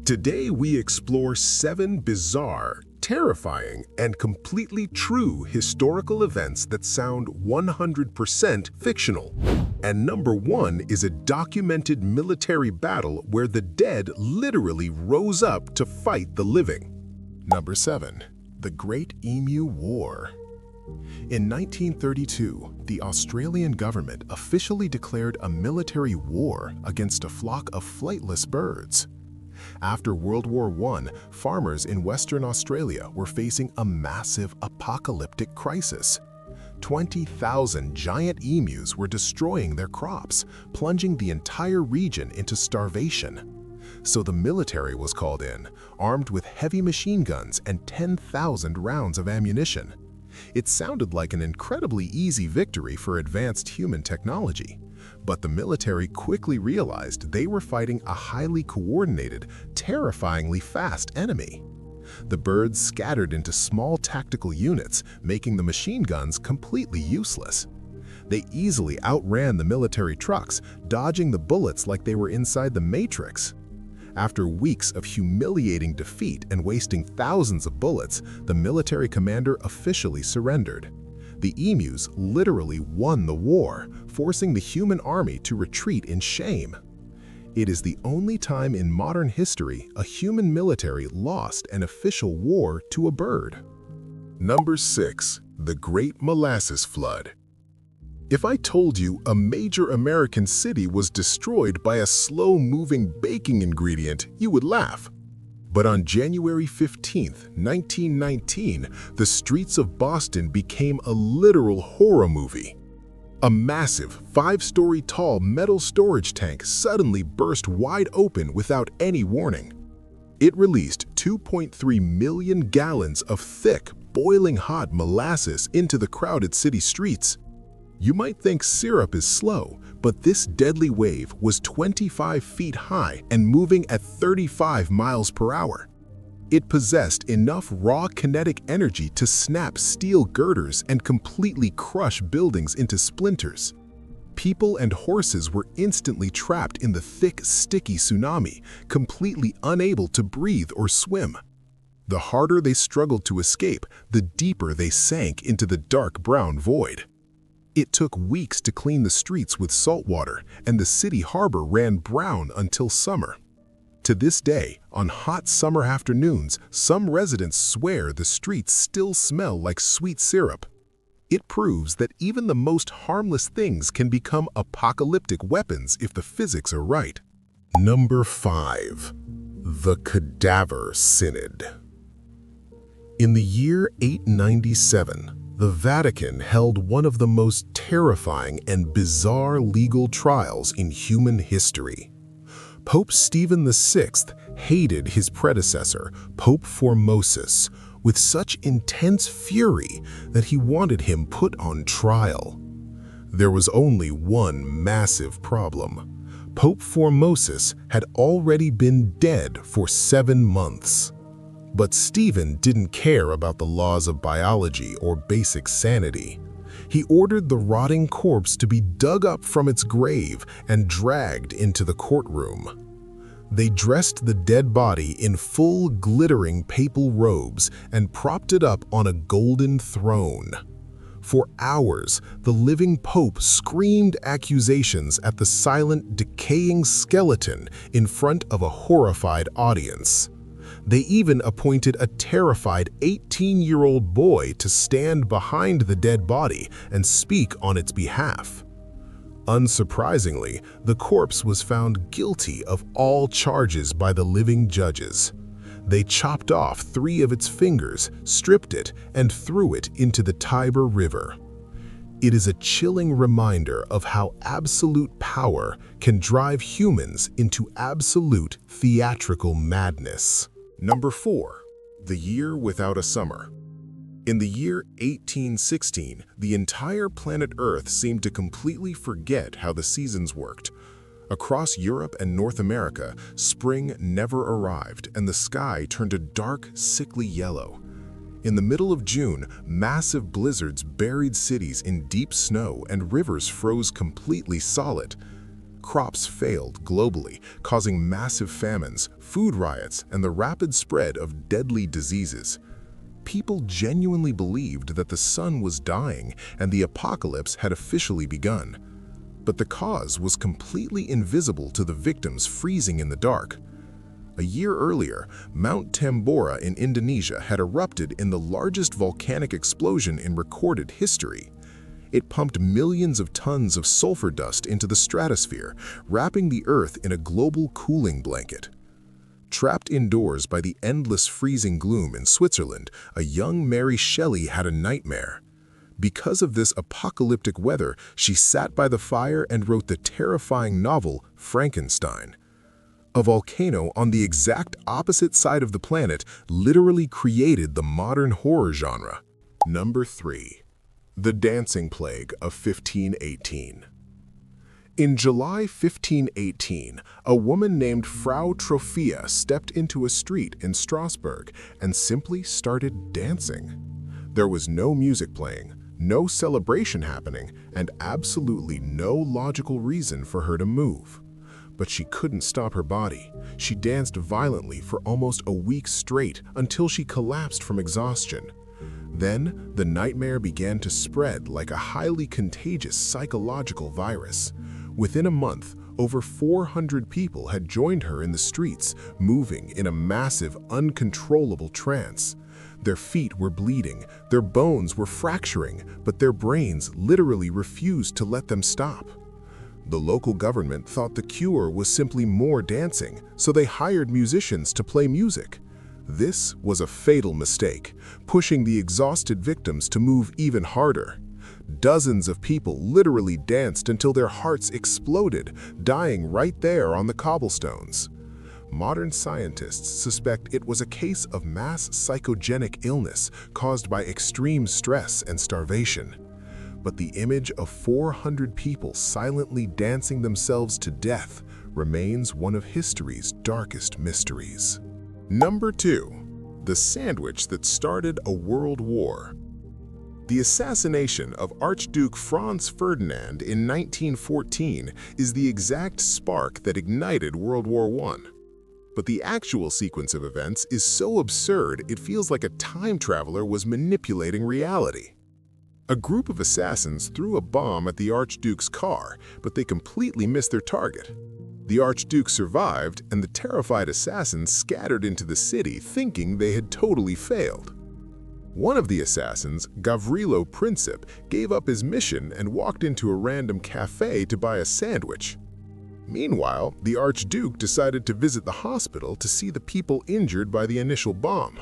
Today we explore 7 bizarre, terrifying, and completely true historical events that sound 100% fictional. And number 1 is a documented military battle where the dead literally rose up to fight the living. Number 7. The Great Emu War. In 1932, the Australian government officially declared a military war against a flock of flightless birds. After World War I, farmers in Western Australia were facing a massive apocalyptic crisis. 20,000 giant emus were destroying their crops, plunging the entire region into starvation. So the military was called in, armed with heavy machine guns and 10,000 rounds of ammunition. It sounded like an incredibly easy victory for advanced human technology. But the military quickly realized they were fighting a highly coordinated, terrifyingly fast enemy. The birds scattered into small tactical units, making the machine guns completely useless. They easily outran the military trucks, dodging the bullets like they were inside the Matrix. After weeks of humiliating defeat and wasting thousands of bullets, the military commander officially surrendered. The emus literally won the war, forcing the human army to retreat in shame. It is the only time in modern history a human military lost an official war to a bird. Number 6. The Great Molasses Flood. If I told you a major American city was destroyed by a slow-moving baking ingredient, you would laugh. But on January 15, 1919, the streets of Boston became a literal horror movie. A massive, 5-story tall metal storage tank suddenly burst wide open without any warning. It released 2.3 million gallons of thick, boiling hot molasses into the crowded city streets. You might think syrup is slow, but this deadly wave was 25 feet high and moving at 35 miles per hour. It possessed enough raw kinetic energy to snap steel girders and completely crush buildings into splinters. People and horses were instantly trapped in the thick, sticky tsunami, completely unable to breathe or swim. The harder they struggled to escape, the deeper they sank into the dark brown void. It took weeks to clean the streets with salt water, and the city harbor ran brown until summer. To this day, on hot summer afternoons, some residents swear the streets still smell like sweet syrup. It proves that even the most harmless things can become apocalyptic weapons if the physics are right. Number 5. The Cadaver Synod. In the year 897, the Vatican held one of the most terrifying and bizarre legal trials in human history. Pope Stephen VI hated his predecessor, Pope Formosus, with such intense fury that he wanted him put on trial. There was only one massive problem. Pope Formosus had already been dead for 7 months. But Stephen didn't care about the laws of biology or basic sanity. He ordered the rotting corpse to be dug up from its grave and dragged into the courtroom. They dressed the dead body in full glittering papal robes and propped it up on a golden throne. For hours, the living pope screamed accusations at the silent, decaying skeleton in front of a horrified audience. They even appointed a terrified 18-year-old boy to stand behind the dead body and speak on its behalf. Unsurprisingly, the corpse was found guilty of all charges by the living judges. They chopped off 3 of its fingers, stripped it, and threw it into the Tiber River. It is a chilling reminder of how absolute power can drive humans into absolute theatrical madness. Number 4. The Year Without a Summer. In the year 1816, the entire planet Earth seemed to completely forget how the seasons worked. Across Europe and North America, spring never arrived and the sky turned a dark, sickly yellow. In the middle of June, massive blizzards buried cities in deep snow and rivers froze completely solid. Crops failed globally, causing massive famines, food riots, and the rapid spread of deadly diseases. People genuinely believed that the sun was dying and the apocalypse had officially begun. But the cause was completely invisible to the victims freezing in the dark. A year earlier, Mount Tambora in Indonesia had erupted in the largest volcanic explosion in recorded history. It pumped millions of tons of sulfur dust into the stratosphere, wrapping the Earth in a global cooling blanket. Trapped indoors by the endless freezing gloom in Switzerland, a young Mary Shelley had a nightmare. Because of this apocalyptic weather, she sat by the fire and wrote the terrifying novel Frankenstein. A volcano on the exact opposite side of the planet literally created the modern horror genre. Number 3. The Dancing Plague of 1518. In July 1518, a woman named Frau Trophia stepped into a street in Strasbourg and simply started dancing. There was no music playing, no celebration happening, and absolutely no logical reason for her to move. But she couldn't stop her body. She danced violently for almost a week straight until she collapsed from exhaustion. Then, the nightmare began to spread like a highly contagious psychological virus. Within a month, over 400 people had joined her in the streets, moving in a massive, uncontrollable trance. Their feet were bleeding, their bones were fracturing, but their brains literally refused to let them stop. The local government thought the cure was simply more dancing, so they hired musicians to play music. This was a fatal mistake, pushing the exhausted victims to move even harder. Dozens of people literally danced until their hearts exploded, dying right there on the cobblestones. Modern scientists suspect it was a case of mass psychogenic illness caused by extreme stress and starvation. But the image of 400 people silently dancing themselves to death remains one of history's darkest mysteries. Number 2. The sandwich that started a world war. The assassination of Archduke Franz Ferdinand in 1914 is the exact spark that ignited World War I. But the actual sequence of events is so absurd it feels like a time traveler was manipulating reality. A group of assassins threw a bomb at the Archduke's car, but they completely missed their target. The Archduke survived, and the terrified assassins scattered into the city thinking they had totally failed. One of the assassins, Gavrilo Princip, gave up his mission and walked into a random cafe to buy a sandwich. Meanwhile, the Archduke decided to visit the hospital to see the people injured by the initial bomb.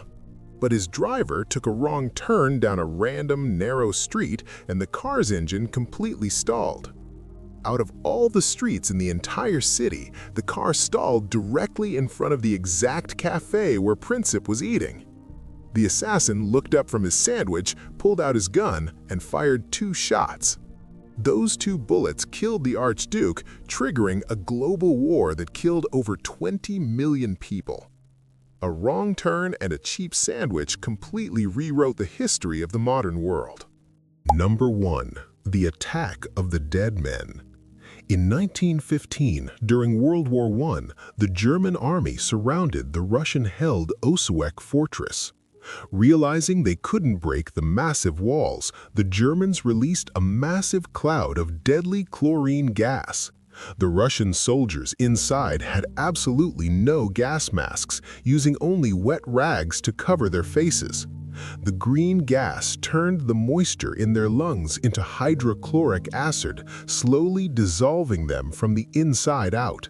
But his driver took a wrong turn down a random, narrow street, and the car's engine completely stalled. Out of all the streets in the entire city, the car stalled directly in front of the exact cafe where Princip was eating. The assassin looked up from his sandwich, pulled out his gun, and fired 2 shots. Those 2 bullets killed the Archduke, triggering a global war that killed over 20 million people. A wrong turn and a cheap sandwich completely rewrote the history of the modern world. Number 1. The Attack of the Dead Men. In 1915, during World War I, the German army surrounded the Russian-held Osijek fortress. Realizing they couldn't break the massive walls, the Germans released a massive cloud of deadly chlorine gas. The Russian soldiers inside had absolutely no gas masks, using only wet rags to cover their faces. The green gas turned the moisture in their lungs into hydrochloric acid, slowly dissolving them from the inside out.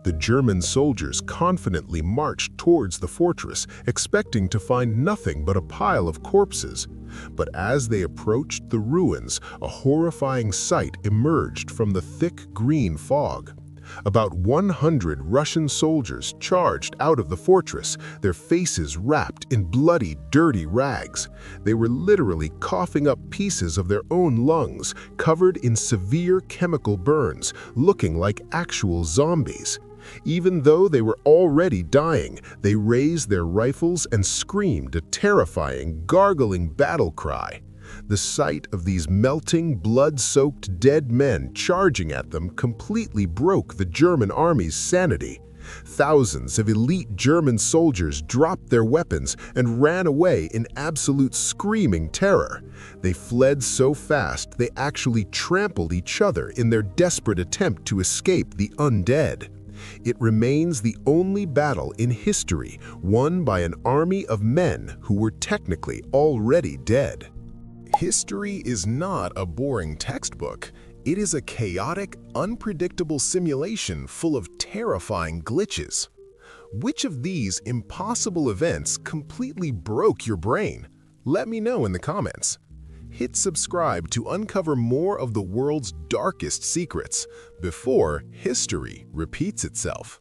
The German soldiers confidently marched towards the fortress, expecting to find nothing but a pile of corpses. But as they approached the ruins, a horrifying sight emerged from the thick green fog. About 100 Russian soldiers charged out of the fortress, their faces wrapped in bloody, dirty rags. They were literally coughing up pieces of their own lungs, covered in severe chemical burns, looking like actual zombies. Even though they were already dying, they raised their rifles and screamed a terrifying, gargling battle cry. The sight of these melting, blood-soaked dead men charging at them completely broke the German army's sanity. Thousands of elite German soldiers dropped their weapons and ran away in absolute screaming terror. They fled so fast they actually trampled each other in their desperate attempt to escape the undead. It remains the only battle in history won by an army of men who were technically already dead. History is not a boring textbook. It is a chaotic, unpredictable simulation full of terrifying glitches. Which of these impossible events completely broke your brain? Let me know in the comments. Hit subscribe to uncover more of the world's darkest secrets before history repeats itself.